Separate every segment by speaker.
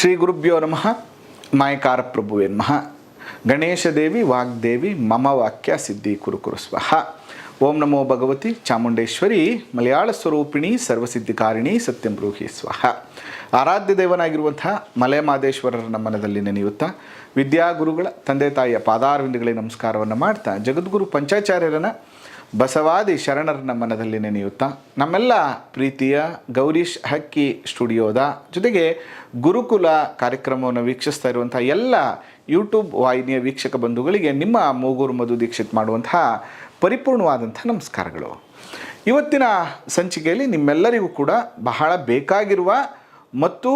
Speaker 1: ಶ್ರೀ ಗುರುಭ್ಯೋ ನಮಃ. ಮಾಯಕಾರ ಪ್ರಭುವೇ ನಮಃ. ಗಣೇಶ ದೇವಿ ವಾಗ್ದೇವಿ ಮಮ ವಾಕ್ಯ ಸಿದ್ಧಿ ಕುರು ಸ್ವಹ. ಓಂ ನಮೋ ಭಗವತಿ ಚಾಮುಂಡೇಶ್ವರಿ ಮಲಯಾಳ ಸ್ವರೂಪಿಣಿ ಸರ್ವಸಿದ್ಧಿಕಾರಿಣಿ ಸತ್ಯಂ ಬ್ರೂಹಿ ಸ್ವಹ. ಆರಾಧ್ಯ ದೇವನಾಗಿರುವಂತಹ ಮಲೆ ಮಾದೇಶ್ವರರ ನಮ್ಮನದಲ್ಲಿ ನೆನೆಯುತ್ತಾ ವಿದ್ಯಾಗುರುಗಳ ತಂದೆ ತಾಯಿಯ ಪಾದಾರವಿಂದಗಳಿಗೆ ನಮಸ್ಕಾರವನ್ನು ಮಾಡ್ತಾ ಜಗದ್ಗುರು ಪಂಚಾಚಾರ್ಯರನ್ನ ಬಸವಾದಿ ಶರಣರನ್ನ ಮನದಲ್ಲಿ ನೆನೆಯುತ್ತಾ ನಮ್ಮೆಲ್ಲ ಪ್ರೀತಿಯ ಗೌರೀಶ್ ಹಕ್ಕಿ ಸ್ಟುಡಿಯೋದ ಜೊತೆಗೆ ಗುರುಕುಲ ಕಾರ್ಯಕ್ರಮವನ್ನು ವೀಕ್ಷಿಸ್ತಾ ಇರುವಂಥ ಎಲ್ಲ ಯೂಟ್ಯೂಬ್ ವಾಹಿನಿಯ ವೀಕ್ಷಕ ಬಂಧುಗಳಿಗೆ ನಿಮ್ಮ ಮೂಗೂರು ಮಧು ದೀಕ್ಷಿತ್ ಮಾಡುವಂತಹ ಪರಿಪೂರ್ಣವಾದಂಥ ನಮಸ್ಕಾರಗಳು. ಇವತ್ತಿನ ಸಂಚಿಕೆಯಲ್ಲಿ ನಿಮ್ಮೆಲ್ಲರಿಗೂ ಕೂಡ ಬಹಳ ಬೇಕಾಗಿರುವ ಮತ್ತು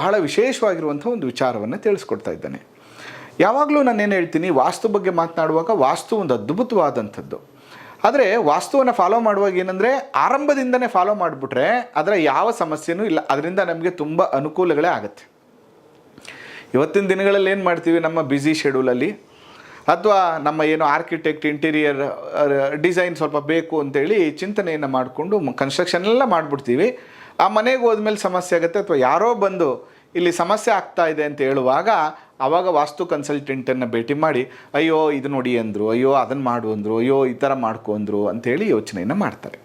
Speaker 1: ಬಹಳ ವಿಶೇಷವಾಗಿರುವಂಥ ಒಂದು ವಿಚಾರವನ್ನು ತಿಳಿಸ್ಕೊಡ್ತಾ ಇದ್ದೇನೆ. ಯಾವಾಗಲೂ ನಾನೇನು ಹೇಳ್ತೀನಿ, ವಾಸ್ತು ಬಗ್ಗೆ ಮಾತನಾಡುವಾಗ ವಾಸ್ತು ಒಂದು ಅದ್ಭುತವಾದಂಥದ್ದು. ಆದರೆ ವಾಸ್ತುವನ್ನು ಫಾಲೋ ಮಾಡುವಾಗ ಏನಂದರೆ ಆರಂಭದಿಂದನೇ ಫಾಲೋ ಮಾಡಿಬಿಟ್ರೆ ಅದರ ಯಾವ ಸಮಸ್ಯೆನೂ ಇಲ್ಲ, ಅದರಿಂದ ನಮಗೆ ತುಂಬ ಅನುಕೂಲಗಳೇ ಆಗುತ್ತೆ. ಇವತ್ತಿನ ದಿನಗಳಲ್ಲಿ ಏನು ಮಾಡ್ತೀವಿ, ನಮ್ಮ ಬ್ಯುಸಿ ಶೆಡ್ಯೂಲಲ್ಲಿ ಅಥವಾ ನಮ್ಮ ಏನು ಆರ್ಕಿಟೆಕ್ಟ್ ಇಂಟೀರಿಯರ್ ಡಿಸೈನ್ ಸ್ವಲ್ಪ ಬೇಕು ಅಂತೇಳಿ ಚಿಂತನೆಯನ್ನು ಮಾಡಿಕೊಂಡು ಕನ್ಸ್ಟ್ರಕ್ಷನ್ ಎಲ್ಲ ಮಾಡಿಬಿಡ್ತೀವಿ. ಆ ಮನೆಗೆ ಹೋದ್ಮೇಲೆ ಸಮಸ್ಯೆ ಆಗುತ್ತೆ, ಅಥವಾ ಯಾರೋ ಬಂದು ಇಲ್ಲಿ ಸಮಸ್ಯೆ ಆಗ್ತಾ ಇದೆ ಅಂತ ಹೇಳುವಾಗ ಆವಾಗ ವಾಸ್ತು ಕನ್ಸಲ್ಟೆಂಟನ್ನು ಭೇಟಿ ಮಾಡಿ ಅಯ್ಯೋ ಇದು ನೋಡಿ ಅಂದರು, ಅಯ್ಯೋ ಅದನ್ನು ಮಾಡು ಅಂದರು, ಅಯ್ಯೋ ಈ ಥರ ಮಾಡ್ಕೊ ಅಂದರು ಅಂಥೇಳಿ ಯೋಚನೆಯನ್ನು ಮಾಡ್ತಾರೆ.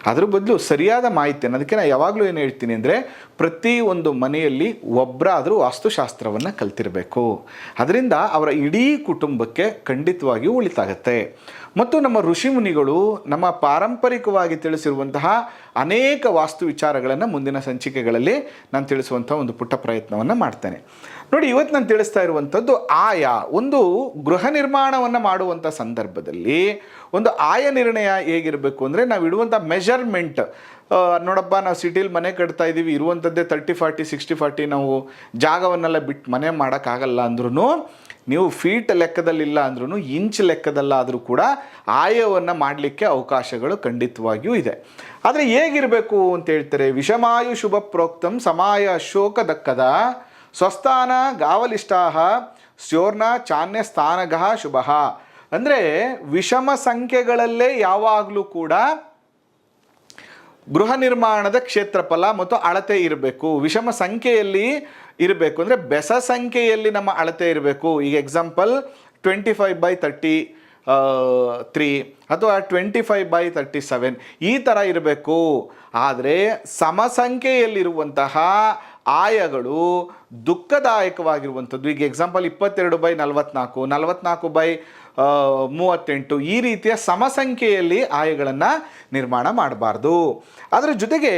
Speaker 1: ಅದ್ರ ಬದಲು ಸರಿಯಾದ ಮಾಹಿತಿಯನ್ನು, ಅದಕ್ಕೆ ನಾನು ಯಾವಾಗಲೂ ಏನು ಹೇಳ್ತೀನಿ ಅಂದರೆ ಪ್ರತಿ ಒಂದು ಮನೆಯಲ್ಲಿ ಒಬ್ಬರಾದರೂ ವಾಸ್ತುಶಾಸ್ತ್ರವನ್ನು ಕಲ್ತಿರಬೇಕು. ಅದರಿಂದ ಅವರ ಇಡೀ ಕುಟುಂಬಕ್ಕೆ ಖಂಡಿತವಾಗಿಯೂ ಒಳಿತಾಗತ್ತೆ. ಮತ್ತು ನಮ್ಮ ಋಷಿಮುನಿಗಳು ನಮ್ಮ ಪಾರಂಪರಿಕವಾಗಿ ತಿಳಿಸಿರುವಂತಹ ಅನೇಕ ವಾಸ್ತು ವಿಚಾರಗಳನ್ನು ಮುಂದಿನ ಸಂಚಿಕೆಗಳಲ್ಲಿ ನಾನು ತಿಳಿಸುವಂಥ ಒಂದು ಪುಟ್ಟ ಪ್ರಯತ್ನವನ್ನು ಮಾಡ್ತೇನೆ. ನೋಡಿ, ಇವತ್ತು ನಾನು ತಿಳಿಸ್ತಾ ಇರುವಂಥದ್ದು ಒಂದು ಗೃಹ ನಿರ್ಮಾಣವನ್ನು ಮಾಡುವಂಥ ಸಂದರ್ಭದಲ್ಲಿ ಒಂದು ಆಯ ನಿರ್ಣಯ ಹೇಗಿರಬೇಕು ಅಂದರೆ, ನಾವು ಇಡುವಂಥ ಮೆಜರ್ಮೆಂಟ್. ನೋಡಪ್ಪ, ನಾವು ಸಿಟಿಲಿ ಮನೆ ಕಟ್ತಾ ಇದ್ದೀವಿ, ಇರುವಂಥದ್ದೇ 30-40 60-40 ನಾವು ಜಾಗವನ್ನೆಲ್ಲ ಬಿಟ್ಟು ಮನೆ ಮಾಡೋಕ್ಕಾಗಲ್ಲ ಅಂದ್ರೂ, ನೀವು ಫೀಟ್ ಲೆಕ್ಕದಲ್ಲಿಲ್ಲ ಅಂದ್ರೂ ಇಂಚ್ ಲೆಕ್ಕದಲ್ಲಾದರೂ ಕೂಡ ಆಯವನ್ನು ಮಾಡಲಿಕ್ಕೆ ಅವಕಾಶಗಳು ಖಂಡಿತವಾಗಿಯೂ ಇದೆ. ಆದರೆ ಹೇಗಿರಬೇಕು ಅಂತ ಹೇಳ್ತಾರೆ, ವಿಷಮಾಯು ಶುಭ ಪ್ರೋಕ್ತಂ ಸಮಾಯ ಶೋಕ ದಕ್ಕದ ಸ್ವಸ್ಥಾನ ಗಾವಲಿಷ್ಟಾಹ ಸ್ಯೋರ್ನ ಚಾನ್ಯ ಸ್ಥಾನಗಃ ಶುಭ. ಅಂದರೆ ವಿಷಮ ಸಂಖ್ಯೆಗಳಲ್ಲೇ ಯಾವಾಗಲೂ ಕೂಡ ಗೃಹ ನಿರ್ಮಾಣದ ಕ್ಷೇತ್ರಫಲ ಮತ್ತು ಅಳತೆ ಇರಬೇಕು. ವಿಷಮ ಸಂಖ್ಯೆಯಲ್ಲಿ ಇರಬೇಕು ಅಂದರೆ ಬೆಸ ಸಂಖ್ಯೆಯಲ್ಲಿ ನಮ್ಮ ಅಳತೆ ಇರಬೇಕು. ಈಗ ಎಕ್ಸಾಂಪಲ್ 25/33 ಅಥವಾ 25/37 ಈ ಥರ ಇರಬೇಕು. ಆದರೆ ಸಮಸಂಖ್ಯೆಯಲ್ಲಿರುವಂತಹ ಆಯಗಳು ದುಃಖದಾಯಕವಾಗಿರುವಂಥದ್ದು. ಈಗ ಎಕ್ಸಾಂಪಲ್ 22/44, 44/38 ಈ ರೀತಿಯ ಸಮಸಂಖ್ಯೆಯಲ್ಲಿ ಆಯಗಳನ್ನು ನಿರ್ಮಾಣ ಮಾಡಬಾರ್ದು. ಅದರ ಜೊತೆಗೆ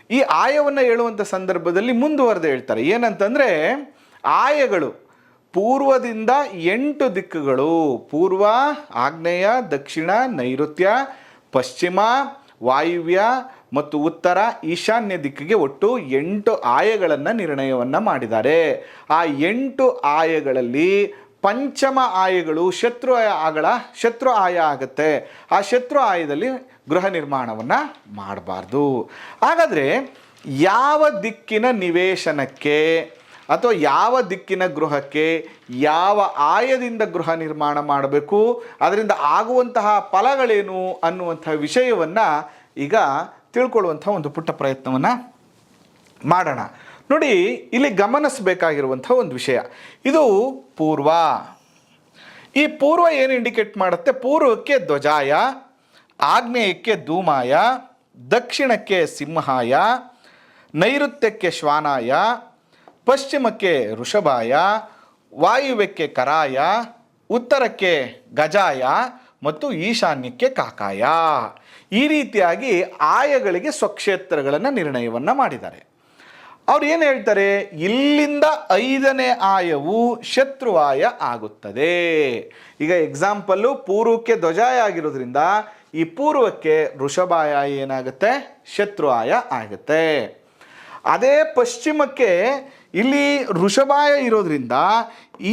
Speaker 1: ಈ ಆಯವನ್ನು ಹೇಳುವಂಥ ಸಂದರ್ಭದಲ್ಲಿ ಮುಂದುವರೆದು ಹೇಳ್ತಾರೆ ಏನಂತಂದರೆ, ಆಯಗಳು ಪೂರ್ವದಿಂದ 8 ದಿಕ್ಕುಗಳು, ಪೂರ್ವ, ಆಗ್ನೇಯ, ದಕ್ಷಿಣ, ನೈಋತ್ಯ, ಪಶ್ಚಿಮ, ವಾಯುವ್ಯ ಮತ್ತು ಉತ್ತರ, ಈಶಾನ್ಯ ದಿಕ್ಕಿಗೆ ಒಟ್ಟು 8 ಆಯಗಳನ್ನು ನಿರ್ಣಯವನ್ನು ಮಾಡಿದ್ದಾರೆ. ಆ 8 ಆಯಗಳಲ್ಲಿ ಪಂಚಮ ಆಯಗಳು ಶತ್ರು ಆಯ ಆಗುತ್ತೆ. ಆ ಶತ್ರು ಆಯದಲ್ಲಿ ಗೃಹ ನಿರ್ಮಾಣವನ್ನು ಮಾಡಬಾರ್ದು. ಹಾಗಾದರೆ ಯಾವ ದಿಕ್ಕಿನ ನಿವೇಶನಕ್ಕೆ ಅಥವಾ ಯಾವ ದಿಕ್ಕಿನ ಗೃಹಕ್ಕೆ ಯಾವ ಆಯದಿಂದ ಗೃಹ ನಿರ್ಮಾಣ ಮಾಡಬೇಕು, ಅದರಿಂದ ಆಗುವಂತಹ ಫಲಗಳೇನು ಅನ್ನುವಂಥ ವಿಷಯವನ್ನು ಈಗ ತಿಳ್ಕೊಳ್ಳುವಂಥ ಒಂದು ಪುಟ್ಟ ಪ್ರಯತ್ನವನ್ನು ಮಾಡೋಣ. ನೋಡಿ, ಇಲ್ಲಿ ಗಮನಿಸಬೇಕಾಗಿರುವಂಥ ಒಂದು ವಿಷಯ, ಇದು ಪೂರ್ವ. ಈ ಪೂರ್ವ ಏನು ಇಂಡಿಕೇಟ್ ಮಾಡುತ್ತೆ, ಪೂರ್ವಕ್ಕೆ ಧ್ವಜಾಯ, ಆಗ್ನೇಯಕ್ಕೆ ಧೂಮಾಯ, ದಕ್ಷಿಣಕ್ಕೆ ಸಿಂಹಾಯ, ನೈಋತ್ಯಕ್ಕೆ ಶ್ವಾನಾಯ, ಪಶ್ಚಿಮಕ್ಕೆ ವೃಷಭಾಯ, ವಾಯುವ್ಯಕ್ಕೆ ಕರಾಯ, ಉತ್ತರಕ್ಕೆ ಗಜಾಯ ಮತ್ತು ಈಶಾನ್ಯಕ್ಕೆ ಕಾಕಾಯ. ಈ ರೀತಿಯಾಗಿ ಆಯಗಳಿಗೆ ಸ್ವಕ್ಷೇತ್ರಗಳನ್ನು ನಿರ್ಣಯವನ್ನು ಮಾಡಿದ್ದಾರೆ. ಅವ್ರು ಏನು ಹೇಳ್ತಾರೆ, ಇಲ್ಲಿಂದ 5ನೇ ಆಯವು ಶತ್ರುವಾಯ ಆಗುತ್ತದೆ. ಈಗ ಎಕ್ಸಾಂಪಲ್ಲು ಪೂರ್ವಕ್ಕೆ ಧ್ವಜಾಯ ಆಗಿರೋದ್ರಿಂದ ಈ ಪೂರ್ವಕ್ಕೆ ವೃಷಭಾಯ ಏನಾಗುತ್ತೆ, ಶತ್ರುವಾಯ ಆಗುತ್ತೆ. ಅದೇ ಪಶ್ಚಿಮಕ್ಕೆ ಇಲ್ಲಿ ವೃಷಭಾಯ ಇರೋದ್ರಿಂದ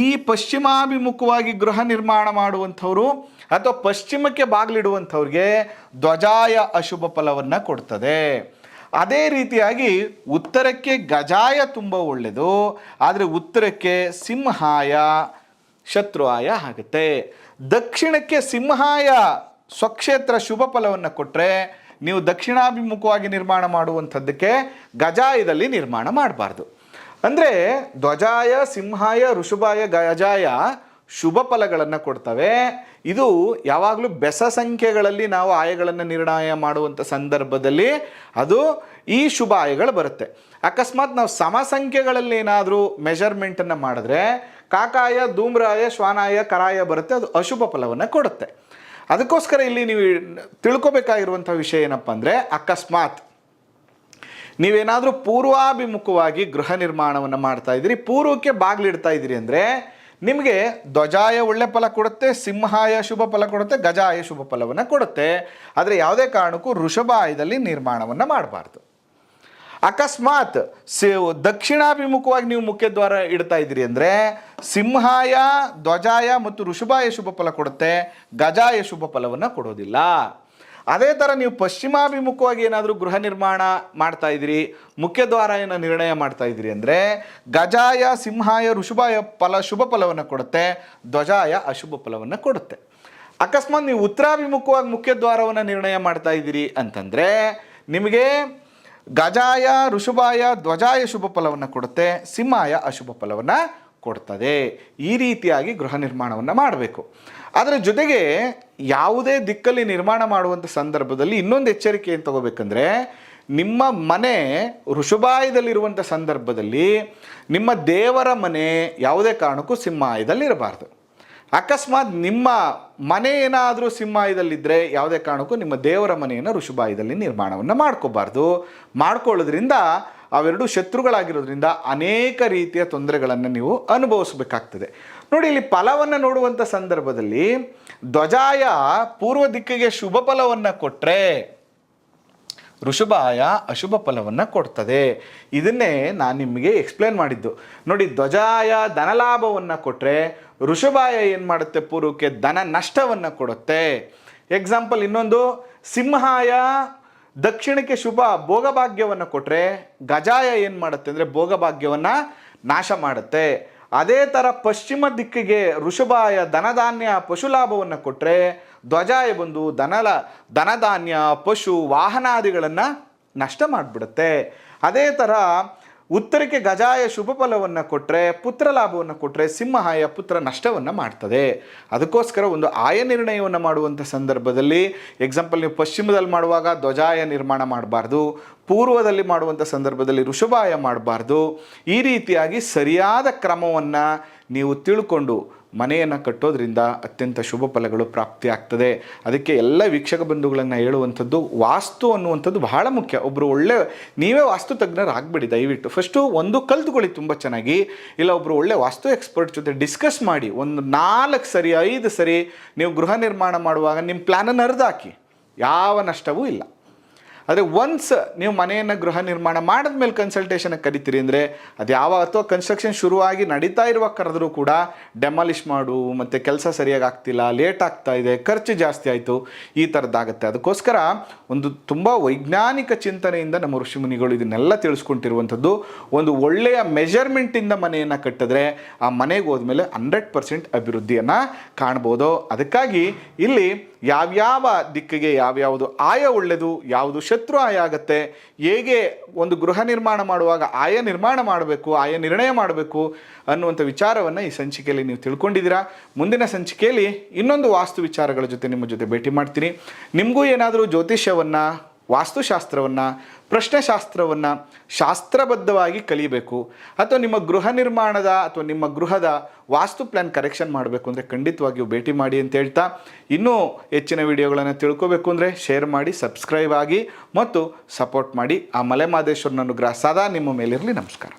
Speaker 1: ಈ ಪಶ್ಚಿಮಾಭಿಮುಖವಾಗಿ ಗೃಹ ನಿರ್ಮಾಣ ಮಾಡುವಂಥವ್ರು ಅಥವಾ ಪಶ್ಚಿಮಕ್ಕೆ ಬಾಗಿಲಿಡುವಂಥವ್ರಿಗೆ ಧ್ವಜಾಯ ಅಶುಭ ಫಲವನ್ನು ಕೊಡ್ತದೆ. ಅದೇ ರೀತಿಯಾಗಿ ಉತ್ತರಕ್ಕೆ ಗಜಾಯ ತುಂಬ ಒಳ್ಳೆಯದು, ಆದರೆ ಉತ್ತರಕ್ಕೆ ಸಿಂಹಾಯ ಶತ್ರುವಾಯ ಆಗುತ್ತೆ. ದಕ್ಷಿಣಕ್ಕೆ ಸಿಂಹಾಯ ಸ್ವಕ್ಷೇತ್ರ ಶುಭ ಫಲವನ್ನು ಕೊಟ್ಟರೆ ನೀವು ದಕ್ಷಿಣಾಭಿಮುಖವಾಗಿ ನಿರ್ಮಾಣ ಮಾಡುವಂಥದ್ದಕ್ಕೆ ಗಜಾಯದಲ್ಲಿ ನಿರ್ಮಾಣ ಮಾಡಬಾರ್ದು. ಅಂದರೆ ಧ್ವಜಾಯ ಸಿಂಹಾಯ ಋಷಭಾಯ ಗಜಾಯ ಶುಭ ಫಲಗಳನ್ನು ಕೊಡ್ತವೆ. ಇದು ಯಾವಾಗಲೂ ಬೆಸ ಸಂಖ್ಯೆಗಳಲ್ಲಿ ನಾವು ಆಯಗಳನ್ನು ನಿರ್ಣಯ ಮಾಡುವಂಥ ಸಂದರ್ಭದಲ್ಲಿ ಅದು ಈ ಶುಭ ಆಯಗಳು ಬರುತ್ತೆ. ಅಕಸ್ಮಾತ್ ನಾವು ಸಮ ಸಂಖ್ಯೆಗಳಲ್ಲಿ ಏನಾದರೂ ಮೆಜರ್ಮೆಂಟನ್ನು ಮಾಡಿದ್ರೆ ಕಾಕಾಯ ಧೂಮ್ರಾಯ ಶ್ವಾನಾಯ ಕರಾಯ ಬರುತ್ತೆ, ಅದು ಅಶುಭ ಫಲವನ್ನು ಕೊಡುತ್ತೆ. ಅದಕ್ಕೋಸ್ಕರ ಇಲ್ಲಿ ನೀವು ತಿಳ್ಕೊಬೇಕಾಗಿರುವಂಥ ವಿಷಯ ಏನಪ್ಪ ಅಂದರೆ, ಅಕಸ್ಮಾತ್ ನೀವೇನಾದರೂ ಪೂರ್ವಾಭಿಮುಖವಾಗಿ ಗೃಹ ನಿರ್ಮಾಣವನ್ನು ಮಾಡ್ತಾ ಇದ್ದೀರಿ, ಪೂರ್ವಕ್ಕೆ ಬಾಗಿಲಿಡ್ತಾ ಇದ್ದೀರಿ ಅಂದರೆ ನಿಮಗೆ ಧ್ವಜಾಯ ಒಳ್ಳೆ ಫಲ ಕೊಡುತ್ತೆ, ಸಿಂಹಾಯ ಶುಭ ಫಲ ಕೊಡುತ್ತೆ, ಗಜಾಯ ಶುಭ ಫಲವನ್ನು ಕೊಡುತ್ತೆ. ಆದರೆ ಯಾವುದೇ ಕಾರಣಕ್ಕೂ ವೃಷಭಾಯದಲ್ಲಿ ನಿರ್ಮಾಣವನ್ನು ಮಾಡಬಾರ್ದು. ಅಕಸ್ಮಾತ್ ದಕ್ಷಿಣಾಭಿಮುಖವಾಗಿ ನೀವು ಮುಖ್ಯದ್ವಾರ ಇಡ್ತಾ ಇದ್ದೀರಿ ಅಂದರೆ ಸಿಂಹಾಯ ಧ್ವಜಾಯ ಮತ್ತು ಋಷಭಾಯ ಶುಭ ಫಲ ಕೊಡುತ್ತೆ, ಗಜಾಯ ಶುಭ ಫಲವನ್ನು ಕೊಡೋದಿಲ್ಲ. ಅದೇ ಥರ ನೀವು ಪಶ್ಚಿಮಾಭಿಮುಖವಾಗಿ ಏನಾದರೂ ಗೃಹ ನಿರ್ಮಾಣ ಮಾಡ್ತಾ ಇದ್ದೀರಿ, ಮುಖ್ಯದ್ವಾರನ ನಿರ್ಣಯ ಮಾಡ್ತಾ ಇದ್ದೀರಿ ಅಂದರೆ ಗಜಾಯ ಸಿಂಹಾಯ ಋಷಭಾಯ ಶುಭ ಫಲವನ್ನು ಕೊಡುತ್ತೆ, ಧ್ವಜಾಯ ಅಶುಭ ಫಲವನ್ನು ಕೊಡುತ್ತೆ. ಅಕಸ್ಮಾತ್ ನೀವು ಉತ್ತರಾಭಿಮುಖವಾಗಿ ಮುಖ್ಯದ್ವಾರವನ್ನು ನಿರ್ಣಯ ಮಾಡ್ತಾ ಇದ್ದೀರಿ ಅಂತಂದರೆ ನಿಮಗೆ ಗಜಾಯ ಋಷಭಾಯ ಧ್ವಜಾಯ ಶುಭ ಫಲವನ್ನು ಕೊಡುತ್ತೆ, ಸಿಂಹಾಯ ಅಶುಭ ಫಲವನ್ನು ಕೊಡ್ತದೆ. ಈ ರೀತಿಯಾಗಿ ಗೃಹ ನಿರ್ಮಾಣವನ್ನು ಮಾಡಬೇಕು. ಅದರ ಜೊತೆಗೆ ಯಾವುದೇ ದಿಕ್ಕಲ್ಲಿ ನಿರ್ಮಾಣ ಮಾಡುವಂಥ ಸಂದರ್ಭದಲ್ಲಿ ಇನ್ನೊಂದು ಎಚ್ಚರಿಕೆ ಏನು ತಗೋಬೇಕಂದ್ರೆ, ನಿಮ್ಮ ಮನೆ ಋಷಭಾಯದಲ್ಲಿರುವಂಥ ಸಂದರ್ಭದಲ್ಲಿ ನಿಮ್ಮ ದೇವರ ಮನೆ ಯಾವುದೇ ಕಾರಣಕ್ಕೂ ಸಿಂಹಾಯದಲ್ಲಿರಬಾರ್ದು. ಅಕಸ್ಮಾತ್ ನಿಮ್ಮ ಮನೆ ಏನಾದರೂ ಸಿಂಹಾಯದಲ್ಲಿದ್ದರೆ ಯಾವುದೇ ಕಾರಣಕ್ಕೂ ನಿಮ್ಮ ದೇವರ ಮನೆಯನ್ನು ಋಷಭಾಯದಲ್ಲಿ ನಿರ್ಮಾಣವನ್ನು ಮಾಡ್ಕೋಬಾರ್ದು. ಮಾಡ್ಕೊಳ್ಳೋದ್ರಿಂದ ಅವೆರಡು ಶತ್ರುಗಳಾಗಿರೋದ್ರಿಂದ ಅನೇಕ ರೀತಿಯ ತೊಂದರೆಗಳನ್ನು ನೀವು ಅನುಭವಿಸಬೇಕಾಗ್ತದೆ. ನೋಡಿ, ಇಲ್ಲಿ ಫಲವನ್ನು ನೋಡುವಂಥ ಸಂದರ್ಭದಲ್ಲಿ ಧ್ವಜಾಯ ಪೂರ್ವ ದಿಕ್ಕಿಗೆ ಶುಭ ಫಲವನ್ನು ಕೊಟ್ಟರೆ ಋಷಭಾಯ ಅಶುಭ ಫಲವನ್ನು ಕೊಡ್ತದೆ. ಇದನ್ನೇ ನಾನು ನಿಮಗೆ ಎಕ್ಸ್ಪ್ಲೇನ್ ಮಾಡಿದ್ದು. ನೋಡಿ, ಧ್ವಜಾಯ ಧನಲಾಭವನ್ನು ಕೊಟ್ಟರೆ ಋಷಭಾಯ ಏನು ಮಾಡುತ್ತೆ, ಪೂರ್ವಕ್ಕೆ ಧನ ನಷ್ಟವನ್ನು ಕೊಡುತ್ತೆ. ಎಕ್ಸಾಂಪಲ್ ಇನ್ನೊಂದು, ಸಿಂಹಾಯ ದಕ್ಷಿಣಕ್ಕೆ ಶುಭ ಭೋಗಭಾಗ್ಯವನ್ನು ಕೊಟ್ಟರೆ ಗಜಾಯ ಏನು ಮಾಡುತ್ತೆ ಅಂದರೆ ಭೋಗಭಾಗ್ಯವನ್ನು ನಾಶ ಮಾಡುತ್ತೆ. ಅದೇ ಥರ ಪಶ್ಚಿಮ ದಿಕ್ಕಿಗೆ ಋಷಭಾಯ ಧನಧಾನ್ಯ ಪಶುಲಾಭವನ್ನು ಕೊಟ್ಟರೆ ಧ್ವಜಾಯ ಬಂದು ಧನಧಾನ್ಯ ಪಶು ವಾಹನಾದಿಗಳನ್ನು ನಷ್ಟ ಮಾಡಿಬಿಡುತ್ತೆ. ಅದೇ ಥರ ಉತ್ತರಕ್ಕೆ ಗಜಾಯ ಶುಭ ಫಲವನ್ನು ಕೊಟ್ಟರೆ ಪುತ್ರ ಲಾಭವನ್ನು ಕೊಟ್ಟರೆ ಸಿಂಹಾಯ ಪುತ್ರ ನಷ್ಟವನ್ನು ಮಾಡ್ತದೆ. ಅದಕ್ಕೋಸ್ಕರ ಒಂದು ಆಯ ನಿರ್ಣಯವನ್ನು ಮಾಡುವಂಥ ಸಂದರ್ಭದಲ್ಲಿ ಎಕ್ಸಾಂಪಲ್ ನೀವು ಪಶ್ಚಿಮದಲ್ಲಿ ಮಾಡುವಾಗ ಧ್ವಜಾಯ ನಿರ್ಮಾಣ ಮಾಡಬಾರ್ದು, ಪೂರ್ವದಲ್ಲಿ ಮಾಡುವಂಥ ಸಂದರ್ಭದಲ್ಲಿ ಋಷಭಾಯ ಮಾಡಬಾರ್ದು. ಈ ರೀತಿಯಾಗಿ ಸರಿಯಾದ ಕ್ರಮವನ್ನು ನೀವು ತಿಳ್ಕೊಂಡು ಮನೆಯನ್ನು ಕಟ್ಟೋದ್ರಿಂದ ಅತ್ಯಂತ ಶುಭ ಫಲಗಳು ಪ್ರಾಪ್ತಿಯಾಗ್ತದೆ. ಅದಕ್ಕೆ ಎಲ್ಲ ವೀಕ್ಷಕ ಬಂಧುಗಳನ್ನು ಹೇಳುವಂಥದ್ದು, ವಾಸ್ತು ಅನ್ನುವಂಥದ್ದು ಬಹಳ ಮುಖ್ಯ. ಒಬ್ಬರು ನೀವೇ ವಾಸ್ತು ತಜ್ಞರಾಗಬೇಡಿ ದಯವಿಟ್ಟು. ಫಸ್ಟು ಒಂದು ಕಲ್ತ್ಕೊಳ್ಳಿ ತುಂಬ ಚೆನ್ನಾಗಿ, ಇಲ್ಲ ಒಬ್ಬರು ಒಳ್ಳೆ ವಾಸ್ತು ಎಕ್ಸ್ಪರ್ಟ್ ಜೊತೆ ಡಿಸ್ಕಸ್ ಮಾಡಿ. ಒಂದು 4 ಸರಿ 5 ಸರಿ ನೀವು ಗೃಹ ನಿರ್ಮಾಣ ಮಾಡುವಾಗ ನಿಮ್ಮ ಪ್ಲ್ಯಾನನ್ನು ಹರಿದಾಕಿ, ಯಾವ ನಷ್ಟವೂ ಇಲ್ಲ. ಆದರೆ ಒನ್ಸ್ ನೀವು ಮನೆಯನ್ನು ಗೃಹ ನಿರ್ಮಾಣ ಮಾಡಿದ್ಮೇಲೆ ಕನ್ಸಲ್ಟೇಷನ್ಗೆ ಕರಿತೀರಿ ಅಂದರೆ ಅದು ಅಥವಾ ಕನ್ಸ್ಟ್ರಕ್ಷನ್ ಶುರುವಾಗಿ ನಡೀತಾ ಇರುವಾಗ ಕರೆದ್ರೂ ಕೂಡ ಡೆಮಾಲಿಷ್ ಮಾಡು, ಮತ್ತು ಕೆಲಸ ಸರಿಯಾಗಿ ಆಗ್ತಿಲ್ಲ, ಲೇಟ್ ಆಗ್ತಾ ಇದೆ, ಖರ್ಚು ಜಾಸ್ತಿ ಆಯಿತು, ಈ ಥರದ್ದಾಗುತ್ತೆ. ಅದಕ್ಕೋಸ್ಕರ ಒಂದು ತುಂಬ ವೈಜ್ಞಾನಿಕ ಚಿಂತನೆಯಿಂದ ನಮ್ಮ ಋಷಿಮುನಿಗಳು ಇದನ್ನೆಲ್ಲ ತಿಳಿಸ್ಕೊಂಡಿರುವಂಥದ್ದು. ಒಂದು ಒಳ್ಳೆಯ ಮೆಜರ್ಮೆಂಟಿಂದ ಮನೆಯನ್ನು ಕಟ್ಟಿದ್ರೆ ಆ ಮನೆಗೆ ಹೋದ್ಮೇಲೆ 100% ಅಭಿವೃದ್ಧಿಯನ್ನು ಕಾಣ್ಬೋದು. ಅದಕ್ಕಾಗಿ ಇಲ್ಲಿ ಯಾವ್ಯಾವ ದಿಕ್ಕಿಗೆ ಯಾವ್ಯಾವುದು ಆಯ ಒಳ್ಳೆಯದು, ಯಾವುದು ಶತ್ರು ಆಯ ಆಗುತ್ತೆ, ಹೇಗೆ ಒಂದು ಗೃಹ ನಿರ್ಮಾಣ ಮಾಡುವಾಗ ಆಯ ನಿರ್ಮಾಣ ಮಾಡಬೇಕು, ಆಯ ನಿರ್ಣಯ ಮಾಡಬೇಕು ಅನ್ನುವಂಥ ವಿಚಾರವನ್ನು ಈ ಸಂಚಿಕೆಯಲ್ಲಿ ನೀವು ತಿಳ್ಕೊಂಡಿದ್ದೀರಾ. ಮುಂದಿನ ಸಂಚಿಕೆಯಲ್ಲಿ ಇನ್ನೊಂದು ವಾಸ್ತು ವಿಚಾರಗಳ ಜೊತೆ ನಿಮ್ಮ ಜೊತೆ ಭೇಟಿ ಮಾಡ್ತೀನಿ. ನಿಮಗೂ ಏನಾದರೂ ಜ್ಯೋತಿಷ್ಯವನ್ನು, ವಾಸ್ತುಶಾಸ್ತ್ರವನ್ನು, ಪ್ರಶ್ನೆಶಾಸ್ತ್ರವನ್ನು ಶಾಸ್ತ್ರಬದ್ಧವಾಗಿ ಕಲಿಬೇಕು, ಅಥವಾ ನಿಮ್ಮ ಗೃಹ ನಿರ್ಮಾಣದ ಅಥವಾ ನಿಮ್ಮ ಗೃಹದ ವಾಸ್ತು ಪ್ಲ್ಯಾನ್ ಕರೆಕ್ಷನ್ ಮಾಡಬೇಕು ಅಂದರೆ ಖಂಡಿತವಾಗಿಯೂ ಭೇಟಿ ಮಾಡಿ ಅಂತ ಹೇಳ್ತಾ, ಇನ್ನೂ ಹೆಚ್ಚಿನ ವಿಡಿಯೋಗಳನ್ನು ತಿಳ್ಕೋಬೇಕು ಅಂದರೆ ಶೇರ್ ಮಾಡಿ, ಸಬ್ಸ್ಕ್ರೈಬ್ ಆಗಿ ಮತ್ತು ಸಪೋರ್ಟ್ ಮಾಡಿ. ಆ ಮಲೆ ಮಹದೇಶ್ವರನ ಅನುಗ್ರಹ ಸದಾ ನಿಮ್ಮ ಮೇಲಿರಲಿ. ನಮಸ್ಕಾರ.